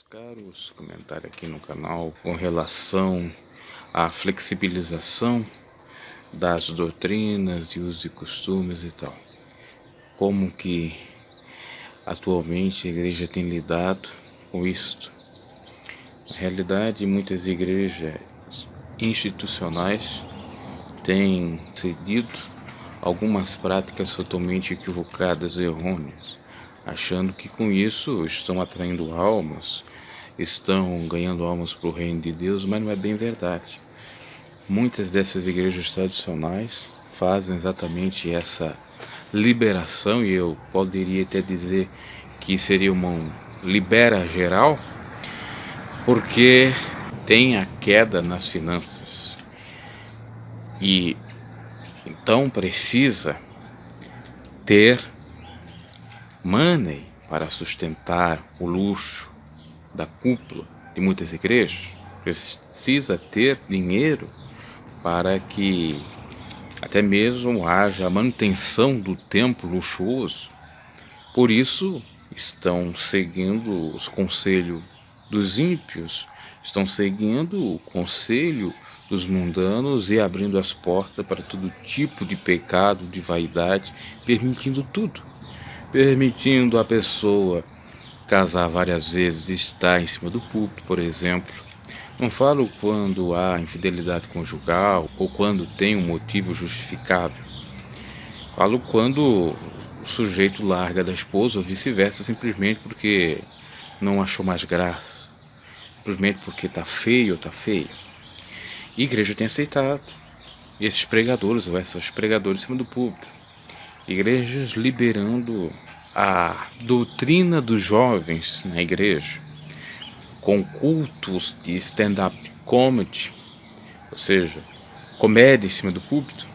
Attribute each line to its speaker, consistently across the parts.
Speaker 1: Caros, comentário aqui no canal com relação à flexibilização das doutrinas e usos e costumes e tal. Como que atualmente a igreja tem lidado com isto? Na realidade, muitas igrejas institucionais têm cedido algumas práticas totalmente equivocadas e errôneas, achando que com isso estão atraindo almas, estão ganhando almas para o reino de Deus, mas não é bem verdade. Muitas dessas igrejas tradicionais fazem exatamente essa liberação, e eu poderia até dizer que seria uma libera geral, porque tem a queda nas finanças e então precisa ter money para sustentar o luxo da cúpula de muitas igrejas. Precisa ter dinheiro para que até mesmo haja a manutenção do templo luxuoso. Por isso estão seguindo os conselhos dos ímpios, estão seguindo o conselho dos mundanos e abrindo as portas para todo tipo de pecado, de vaidade, permitindo tudo. Permitindo a pessoa casar várias vezes e estar em cima do púlpito, por exemplo. Não falo quando há infidelidade conjugal ou quando tem um motivo justificável. Falo quando o sujeito larga da esposa ou vice-versa simplesmente porque não achou mais graça, simplesmente porque está feio ou está feio. E a igreja tem aceitado esses pregadores ou essas pregadoras em cima do púlpito. Igrejas liberando a doutrina dos jovens na igreja, com cultos de stand-up comedy, ou seja, comédia em cima do púlpito,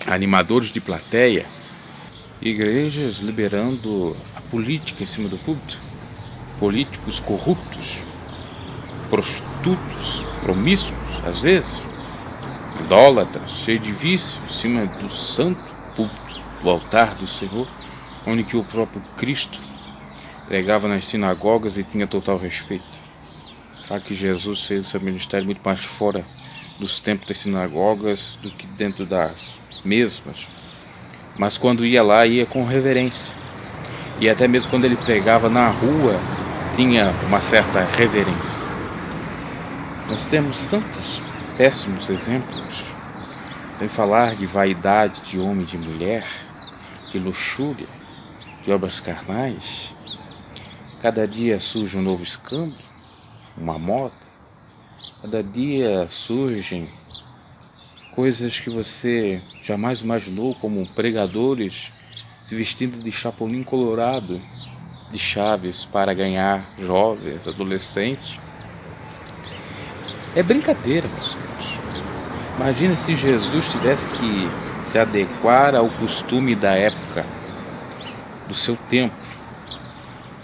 Speaker 1: animadores de plateia, igrejas liberando a política em cima do púlpito, políticos corruptos, prostitutos, promíscuos, às vezes, idólatras, cheios de vício, em cima do santo púlpito, do altar do Senhor, onde que o próprio Cristo pregava nas sinagogas e tinha total respeito. Claro que Jesus fez o seu ministério muito mais fora dos templos das sinagogas do que dentro das mesmas. Mas quando ia lá, ia com reverência. E até mesmo quando ele pregava na rua, tinha uma certa reverência. Nós temos tantos péssimos exemplos em falar de vaidade de homem e de mulher, de luxúria, de obras carnais. Cada dia surge um novo escândalo, uma moda. Cada dia surgem coisas que você jamais imaginou, como pregadores se vestindo de chapolim colorado, de chaves para ganhar jovens, adolescentes. É brincadeira, meus senhores. Imagina se Jesus tivesse que se adequar ao costume da época, do seu tempo,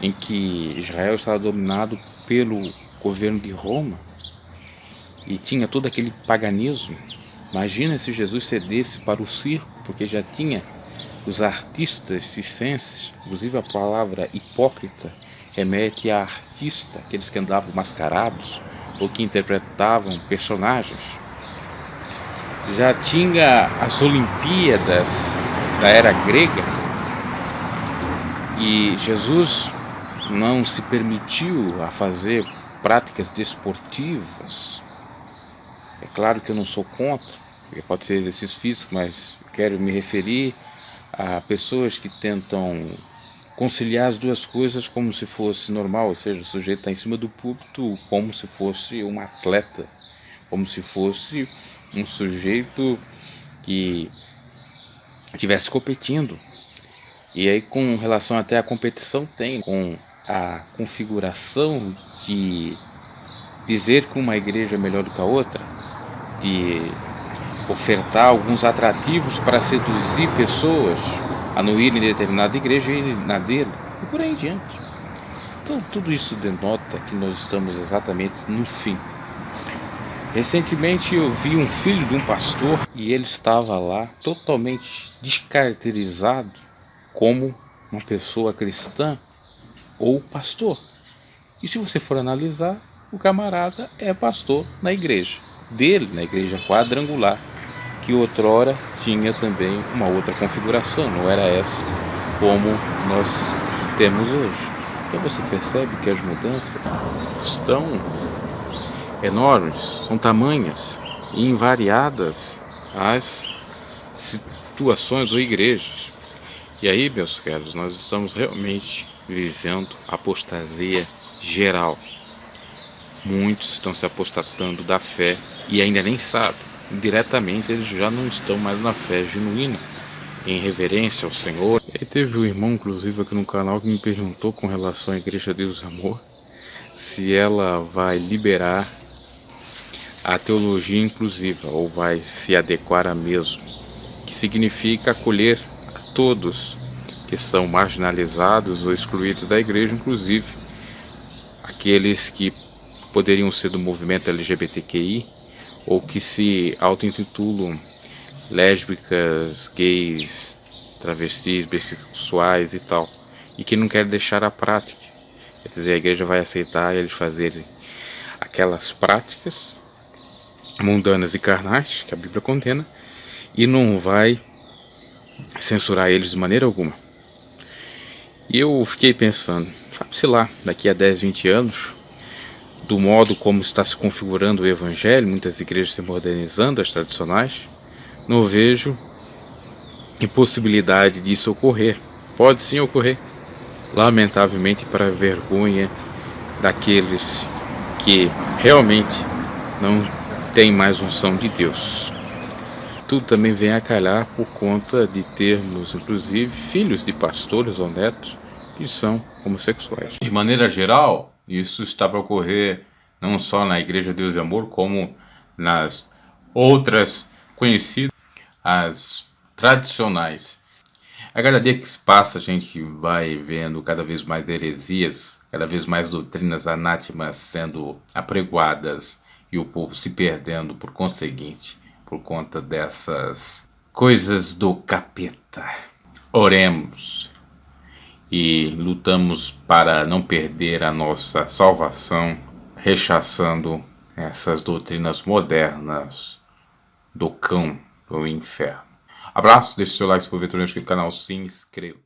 Speaker 1: em que Israel estava dominado pelo governo de Roma e tinha todo aquele paganismo. Imagina se Jesus cedesse para o circo, porque já tinha os artistas circenses, inclusive a palavra hipócrita remete a artista, aqueles que andavam mascarados ou que interpretavam personagens. Já tinha as Olimpíadas da era grega e Jesus não se permitiu a fazer práticas desportivas. É claro que eu não sou contra, porque pode ser exercício físico, mas quero me referir a pessoas que tentam conciliar as duas coisas como se fosse normal, ou seja, o sujeito está em cima do púlpito como se fosse um atleta, como se fosse um sujeito que estivesse competindo. E aí, com relação até à competição, tem com a configuração de dizer que uma igreja é melhor do que a outra, de ofertar alguns atrativos para seduzir pessoas a não ir em determinada igreja e ir na dele, e por aí em diante. Então, tudo isso denota que nós estamos exatamente no fim. Recentemente eu vi um filho de um pastor e ele estava lá totalmente descaracterizado como uma pessoa cristã ou pastor. E se você for analisar, o camarada é pastor na igreja dele, na igreja quadrangular, que outrora tinha também uma outra configuração, não era essa como nós temos hoje. Então você percebe que as mudanças estão enormes, são tamanhas e invariadas as situações ou igrejas. E aí, meus caros, nós estamos realmente vivendo apostasia geral. Muitos estão se apostatando da fé e ainda nem sabem. Diretamente eles já não estão mais na fé genuína, em reverência ao Senhor. E teve um irmão, inclusive, aqui no canal que me perguntou com relação à Igreja Deus Amor, se ela vai liberar a teologia inclusiva ou vai se adequar a mesmo, que significa acolher a todos que são marginalizados ou excluídos da igreja, inclusive aqueles que poderiam ser do movimento LGBTQI ou que se auto-intitulam lésbicas, gays, travestis, bissexuais e tal, e que não querem deixar a prática. Quer dizer, a igreja vai aceitar eles fazerem aquelas práticas mundanas e carnais que a Bíblia condena e não vai censurar eles de maneira alguma. E eu fiquei pensando, sabe-se lá, daqui a 10, 20 anos, do modo como está se configurando o evangelho, muitas igrejas se modernizando, as tradicionais, não vejo impossibilidade disso ocorrer. Pode sim ocorrer, lamentavelmente para a vergonha daqueles que realmente não têm mais unção de Deus. Tudo também vem a calhar por conta de termos, inclusive, filhos de pastores ou netos que são homossexuais. De maneira geral, isso está para ocorrer não só na Igreja Deus e Amor, como nas outras conhecidas, as tradicionais. A cada dia que se passa, a gente vai vendo cada vez mais heresias, cada vez mais doutrinas anátemas sendo apregoadas e o povo se perdendo por conseguinte, por conta dessas coisas do capeta. Oremos e lutamos para não perder a nossa salvação, rechaçando essas doutrinas modernas do cão do inferno. Abraço, deixe seu like se for ver o canal, se inscreva.